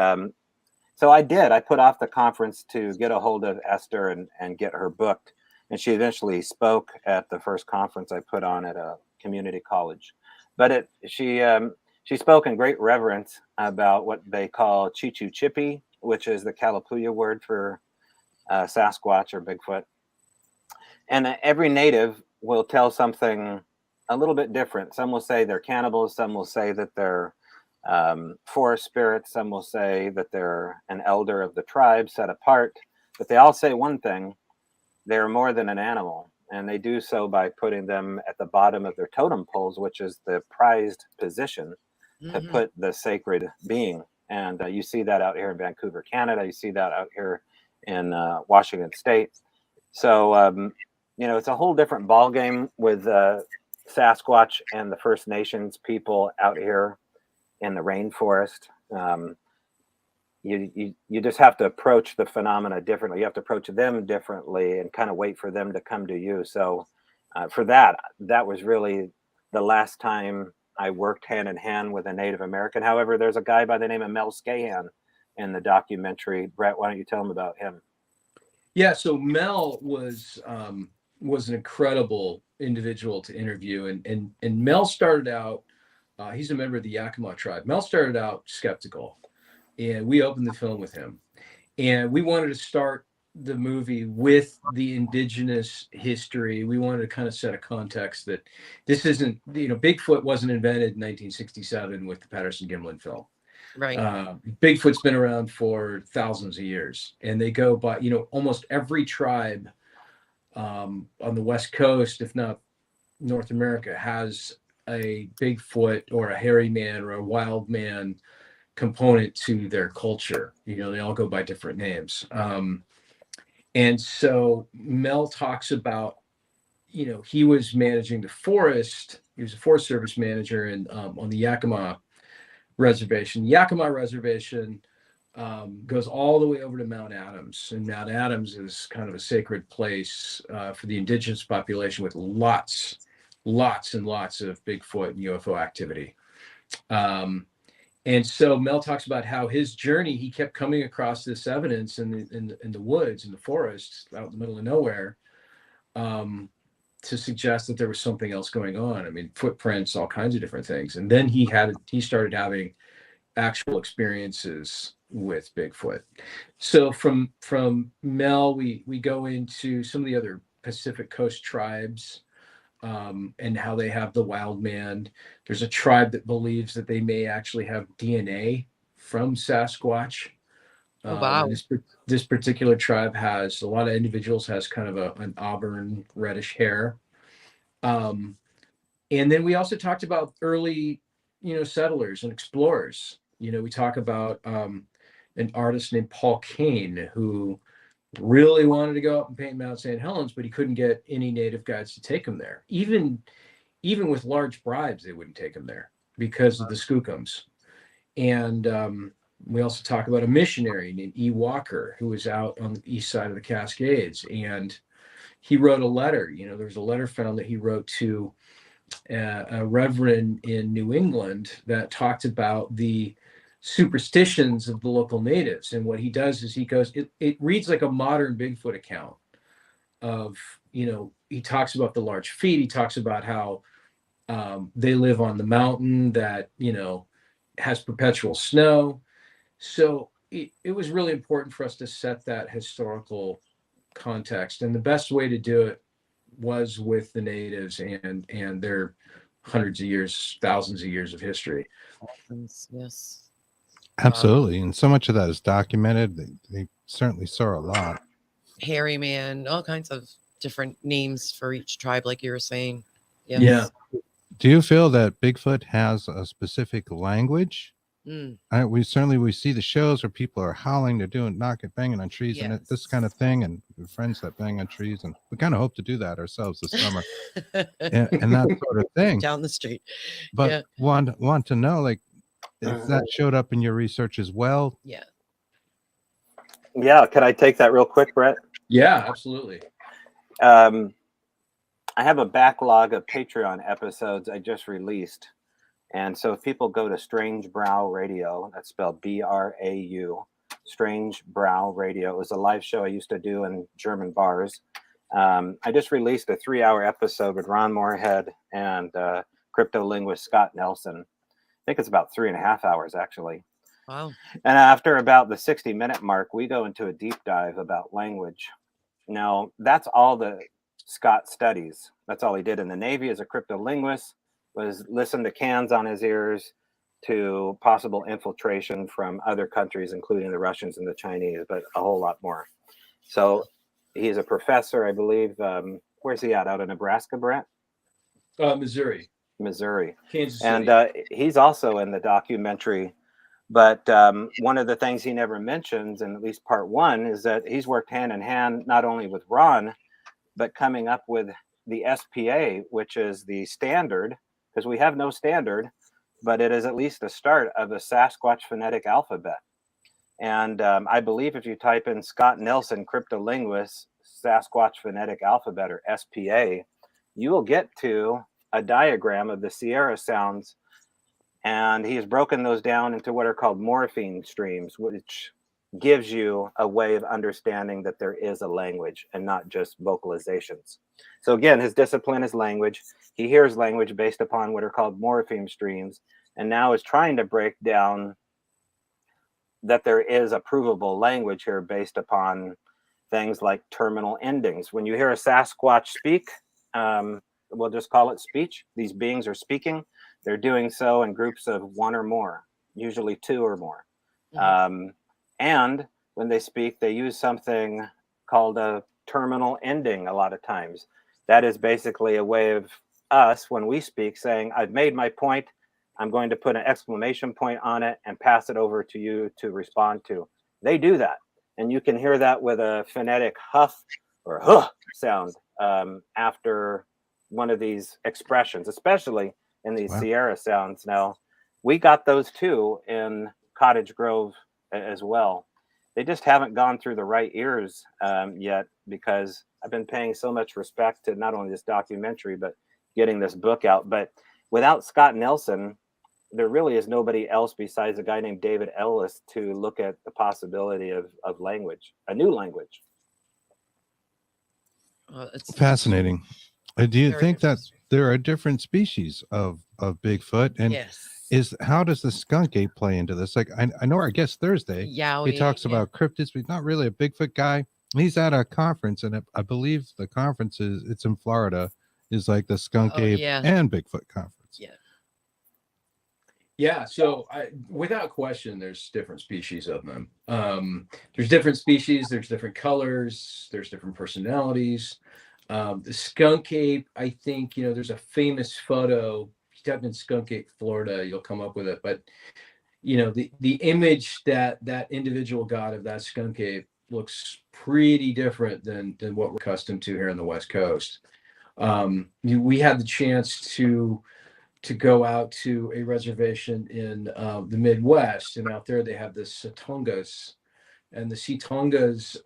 so I did. I put off the conference to get a hold of Esther and get her booked. And she eventually spoke at the first conference I put on at a community college. But she spoke in great reverence about what they call Chichu Chippy, which is the Kalapuya word for Sasquatch or Bigfoot. And every native will tell something a little bit different. Some will say they're cannibals. Some will say that they're forest spirits. Some will say that they're an elder of the tribe set apart. But they all say one thing: they're more than an animal. And they do so by putting them at the bottom of their totem poles, which is the prized position to put the sacred being. And you see that out here in Vancouver, Canada. You see that out here in Washington State. So, it's a whole different ballgame with Sasquatch and the First Nations people out here in the rainforest. You just have to approach the phenomena differently. You have to approach them differently and kind of wait for them to come to you. So for that was really the last time I worked hand in hand with a Native American. However, there's a guy by the name of Mel Scahan in the documentary. Brett, why don't you tell them about him? Yeah, so Mel was an incredible individual to interview, and Mel started out. He's a member of the Yakima tribe. Mel started out skeptical, and we opened the film with him, and we wanted to start the movie with the indigenous history. We wanted to kind of set a context that this isn't, Bigfoot wasn't invented in 1967 with the Patterson-Gimlin film. Right. Bigfoot's been around for thousands of years, and they go by, almost every tribe on the West Coast, if not North America, has a Bigfoot or a hairy man or a wild man component to their culture. They all go by different names. And so Mel talks about, he was managing the forest. He was a Forest Service manager on the Yakima Reservation. Yakima Reservation goes all the way over to Mount Adams. And Mount Adams is kind of a sacred place for the indigenous population with lots and lots of Bigfoot and UFO activity. And so Mel talks about how his journey, he kept coming across this evidence in the woods, in the forests, out in the middle of nowhere, to suggest that there was something else going on. I mean, footprints, all kinds of different things. And then he started having actual experiences with Bigfoot. So from Mel, we go into some of the other Pacific Coast tribes. And how they have the wild man. There's a tribe that believes that they may actually have DNA from Sasquatch. Oh, wow. This particular tribe has a lot of individuals has kind of an auburn reddish hair. And then we also talked about early, settlers and explorers. We talk about an artist named Paul Kane who really wanted to go up and paint Mount St. Helens, but he couldn't get any native guides to take him there. Even with large bribes, they wouldn't take him there because of the skookums. And we also talk about a missionary named E. Walker, who was out on the east side of the Cascades. And he wrote a letter. There was a letter found that he wrote to a reverend in New England that talked about the superstitions of the local natives. And what he does is he goes, it reads like a modern Bigfoot account of, he talks about the large feet. He talks about how they live on the mountain that, has perpetual snow. So it was really important for us to set that historical context. And the best way to do it was with the natives and their hundreds of years, thousands of years of history. Yes. Absolutely. And so much of that is documented. They certainly saw a lot. Hairy man, all kinds of different names for each tribe, like you were saying. Yes. Yeah. Do you feel that Bigfoot has a specific language? We see the shows where people are howling, they're doing banging on trees and this kind of thing, and friends that bang on trees, and we kind of hope to do that ourselves this summer, and that sort of thing down the street. But want to know, like, if that showed up in your research as well? Yeah. Can I take that real quick, Brett? Yeah, absolutely. I have a backlog of Patreon episodes I just released. And so if people go to Strange Brow Radio, that's spelled BRAU, Strange Brow Radio. It was a live show I used to do in German bars. I just released a 3-hour episode with Ron Moorhead and cryptolinguist Scott Nelson. I think it's about 3.5 hours, actually. Wow. And after about the 60-minute mark, we go into a deep dive about language. Now, that's all the Scott studies. That's all he did in the Navy as a cryptolinguist, was listen to cans on his ears to possible infiltration from other countries, including the Russians and the Chinese, but a whole lot more. So he's a professor, I believe. Where's he at? Out of Nebraska, Brett? Missouri. Kansas City. And he's also in the documentary. But one of the things he never mentions, in at least part one, is that he's worked hand in hand not only with Ron, but coming up with the SPA, which is the standard, because we have no standard, but it is at least a start of the Sasquatch phonetic alphabet. And I believe if you type in Scott Nelson, cryptolinguist, Sasquatch phonetic alphabet, or SPA, you will get to a diagram of the Sierra sounds. And he has broken those down into what are called morpheme streams, which gives you a way of understanding that there is a language and not just vocalizations. So again, his discipline is language. He hears language based upon what are called morpheme streams, and now is trying to break down that there is a provable language here based upon things like terminal endings. When you hear a Sasquatch speak, we'll just call it speech. These beings are speaking. They're doing so in groups of one or more, usually two or more. And when they speak, they use something called a terminal ending a lot of times. That is basically a way of us, when we speak, saying, I've made my point. I'm going to put an exclamation point on it and pass it over to you to respond to. They do that. And you can hear that with a phonetic huff or huh sound after one of these expressions, especially in these Sierra sounds. Now, we got those too in Cottage Grove as well. They just haven't gone through the right ears yet, because I've been paying so much respect to not only this documentary, but getting this book out. But without Scott Nelson, there really is nobody else besides a guy named David Ellis to look at the possibility of language, a new language. It's fascinating. Do you think that there are different species of Bigfoot? And how does the skunk ape play into this? Like, I know our guest Thursday, he talks about cryptids, but he's not really a Bigfoot guy. He's at a conference, and I believe the conference it's in Florida, is like the skunk ape and Bigfoot conference. Yeah, so without question, there's different species of them. There's different species, there's different colors, there's different personalities. The skunk ape, I think, there's a famous photo. If you type in skunk ape Florida, you'll come up with it. But, the image that individual got of that skunk ape looks pretty different than what we're accustomed to here on the West Coast. We had the chance to go out to a reservation in the Midwest, and out there they have the Sitongas, and the Sitongas,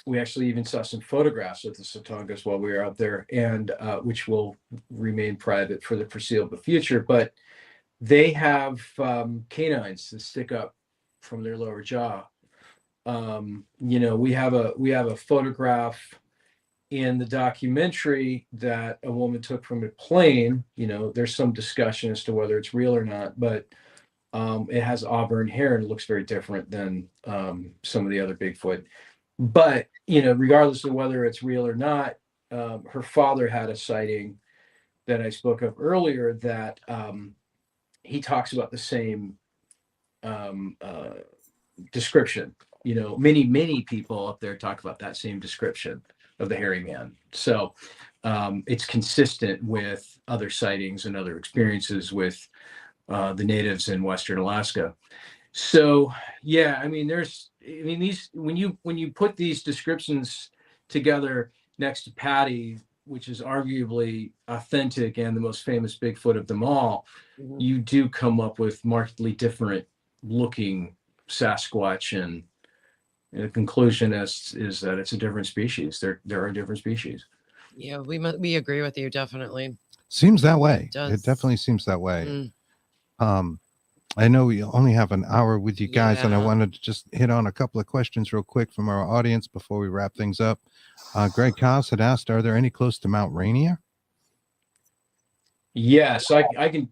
we actually even saw some photographs of the Sitongas while we were out there, and which will remain private for the foreseeable future. But they have canines that stick up from their lower jaw. We have a photograph in the documentary that a woman took from a plane. There's some discussion as to whether it's real or not, but it has auburn hair and it looks very different than some of the other Bigfoot. But, regardless of whether it's real or not, her father had a sighting that I spoke of earlier that he talks about the same description. Many people up there talk about that same description of the hairy man. So it's consistent with other sightings and other experiences with the natives in Western Alaska. So yeah, these when you put these descriptions together next to Patty, which is arguably authentic and the most famous Bigfoot of them all, you do come up with markedly different looking Sasquatch, and the conclusion is that it's a different species. There are different species. Yeah, we agree with you definitely. Seems that way. It It definitely seems that way. I know we only have an hour with you guys, and I wanted to just hit on a couple of questions real quick from our audience before we wrap things up. Greg Koss had asked, are there any close to Mount Rainier? Yes, I can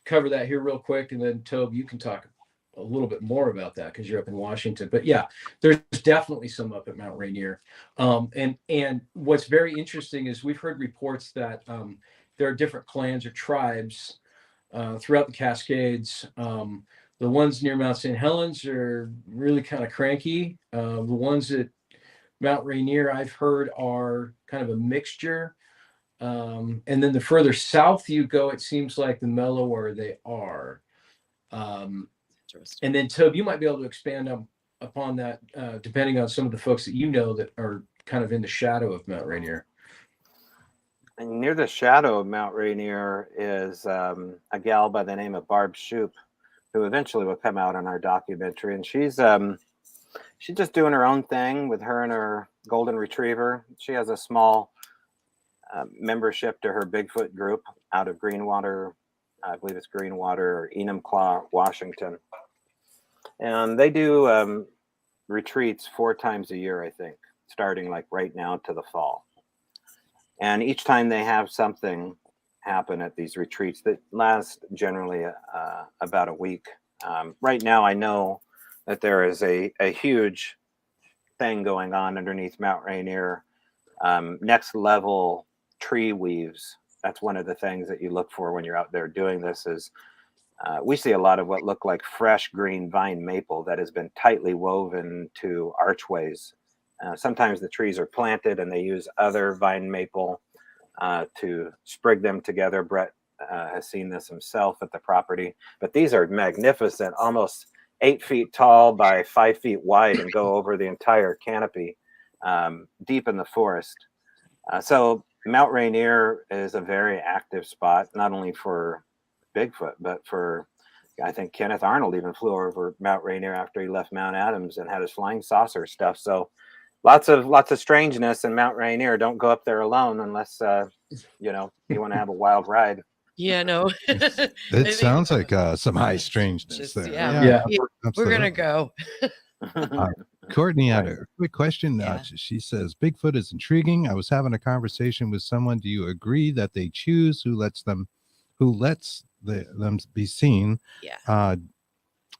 cover that here real quick, and then Tobe, you can talk a little bit more about that because you're up in Washington. But yeah, there's definitely some up at Mount Rainier. And what's very interesting is we've heard reports that there are different clans or tribes throughout the Cascades. The ones near Mount St. Helens are really kind of cranky. The ones at Mount Rainier, I've heard, are kind of a mixture. And then the further south you go, it seems like the mellower they are. And then Tobe, you might be able to expand upon that, depending on some of the folks that you know that are kind of in the shadow of Mount Rainier. And near the shadow of Mount Rainier is a gal by the name of Barb Shoup, who eventually will come out in our documentary. And she's just doing her own thing with her and her golden retriever. She has a small membership to her Bigfoot group out of Greenwater. I believe it's Greenwater or Enumclaw, Washington. And they do retreats 4 times a year, I think, starting like right now to the fall. And each time they have something happen at these retreats that last generally about a week. Right now, I know that there is a huge thing going on underneath Mount Rainier. Next level tree weaves. That's one of the things that you look for when you're out there doing this is we see a lot of what look like fresh green vine maple that has been tightly woven to archways. Sometimes the trees are planted and they use other vine maple to sprig them together. Brett has seen this himself at the property, but these are magnificent, almost 8 feet tall by 5 feet wide and go over the entire canopy deep in the forest. So Mount Rainier is a very active spot, not only for Bigfoot, but for, I think Kenneth Arnold even flew over Mount Rainier after he left Mount Adams and had his flying saucer stuff. So lots of strangeness in Mount Rainier. Don't go up there alone unless you want to have a wild ride. Yeah, no. It sounds like some high strangeness there. Yeah. We're gonna go. Courtney had a quick question. She says, Bigfoot is intriguing. I was having a conversation with someone. Do you agree that they choose who lets them be seen? Yeah.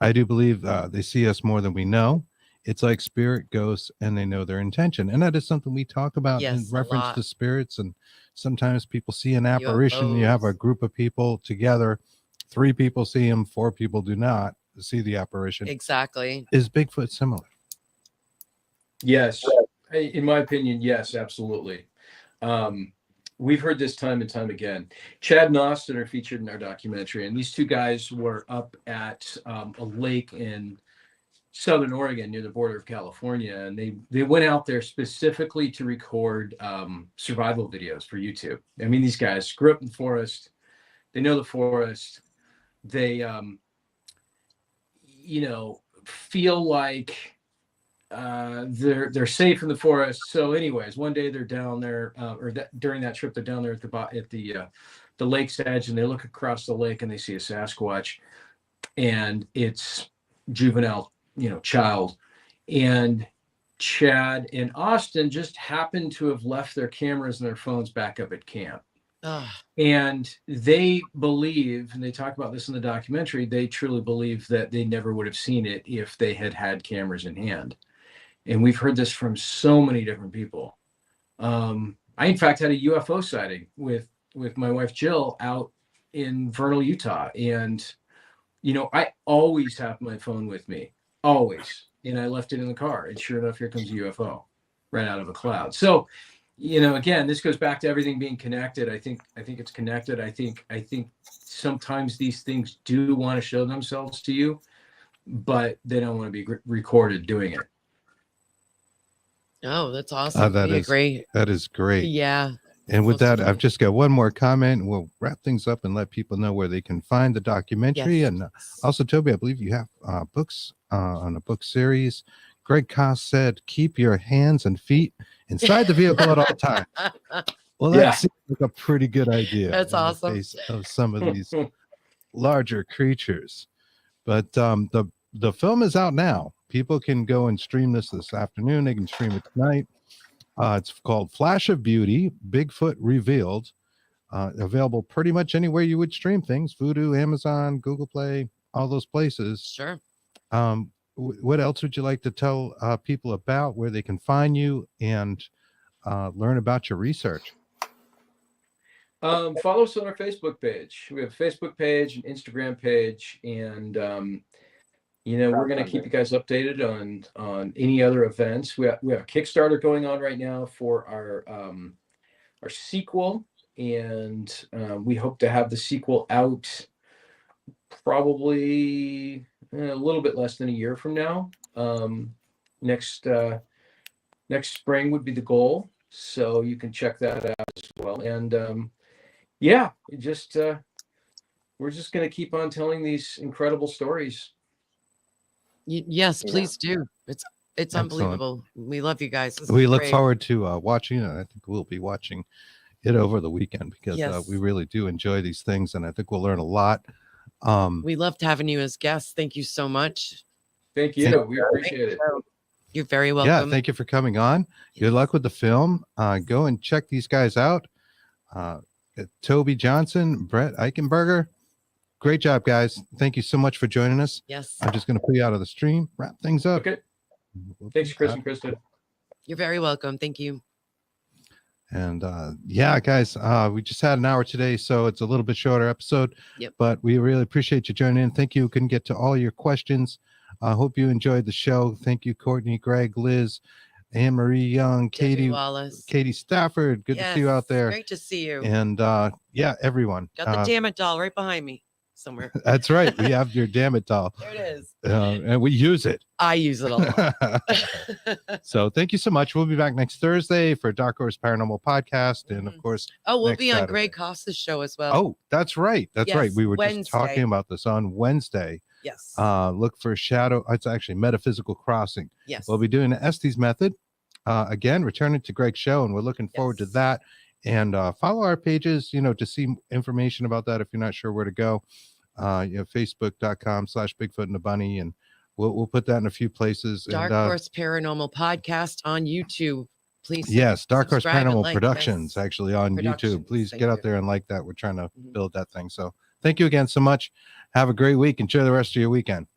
I do believe they see us more than we know. It's like spirit ghosts, and they know their intention. And that is something we talk about in reference to spirits. And sometimes people see an apparition. You have a group of people together. 3 people see him, 4 people do not see the apparition. Exactly. Is Bigfoot similar? Yes. In my opinion, yes, absolutely. We've heard this time and time again. Chad and Austin are featured in our documentary, and these 2 guys were up at a lake in Southern Oregon near the border of California, and they went out there specifically to record survival videos for YouTube. I mean, these guys grew up in the forest. They know the forest. They feel like they're safe in the forest. So anyways, one day they're down there during that trip, they're down there at the lake's edge, and they look across the lake and they see a Sasquatch, and it's juvenile, child. And Chad and Austin just happened to have left their cameras and their phones back up at camp. And they believe, and they talk about this in the documentary, they truly believe that they never would have seen it if they had had cameras in hand. And we've heard this from so many different people. I in fact had a UFO sighting with my wife Jill out in Vernal, Utah, and I always have my phone with me, always, and I left it in the car, and sure enough, here comes a UFO right out of a cloud. So, again, this goes back to everything being connected. I think it's connected. I think sometimes these things do want to show themselves to you, but they don't want to be recorded doing it. Oh, that's awesome. Agree. That is great. Yeah. And with that, I've just got one more comment. We'll wrap things up and let people know where they can find the documentary. Yes. And also, Toby, I believe you have books on a book series. Greg Koss said, keep your hands and feet inside the vehicle at all times. Well, that seems like a pretty good idea. That's awesome. In the face of some of these larger creatures. But the film is out now. People can go and stream this afternoon. They can stream it tonight. It's called Flash of Beauty, Bigfoot Revealed. Available pretty much anywhere you would stream things. Vudu, Amazon, Google Play, all those places. Sure. What else would you like to tell people about, where they can find you and learn about your research? Follow us on our Facebook page. We have a Facebook page, an Instagram page, and we're going to keep you guys updated on any other events. We have a Kickstarter going on right now for our sequel, and we hope to have the sequel out probably a little bit less than a year from now. Next spring would be the goal, so you can check that out as well. And we're just going to keep on telling these incredible stories. Yes, please do. It's unbelievable. We love you guys. We look forward to watching it. I think we'll be watching it over the weekend because we really do enjoy these things, and I think we'll learn a lot. We loved having you as guests. Thank you so much. Thank you. We appreciate it. You're very welcome. Yeah, thank you for coming on. Good luck with the film. Go and check these guys out. Toby Johnson, Brett Eichenberger. Great job, guys. Thank you so much for joining us. Yes. I'm just going to put you out of the stream, wrap things up. Okay. Thanks, Chris and Krista. You're very welcome. Thank you. And guys, we just had an hour today, so it's a little bit shorter episode. Yep. But we really appreciate you joining in. Thank you. Couldn't get to all your questions. I hope you enjoyed the show. Thank you, Courtney, Greg, Liz, Anne Marie Young, Katie Wallace, Katie Stafford. Good to see you out there. Great to see you. And everyone. Got the damn it doll right behind me somewhere. That's right. We have your damn it doll. There it is. And we use it. I use it a lot. So thank you so much. We'll be back next Thursday for Dark Horse Paranormal Podcast. And of course, we'll be on Greg Koss's show as well. Oh, that's right. That's right. We were just talking about this on Wednesday. Yes. Look for Shadow. It's actually Metaphysical Crossing. Yes. We'll be doing the Estes Method. Again, returning to Greg's show, and we're looking forward to that. And follow our pages, to see information about that if you're not sure where to go. Facebook.com/Bigfoot and the Bunny, and we'll put that in a few places. Dark Horse Paranormal Podcast on YouTube. Please. Yes, Dark Horse Paranormal like Productions actually on YouTube. Please get out there and like that. We're trying to build that thing. So thank you again so much. Have a great week. Enjoy the rest of your weekend.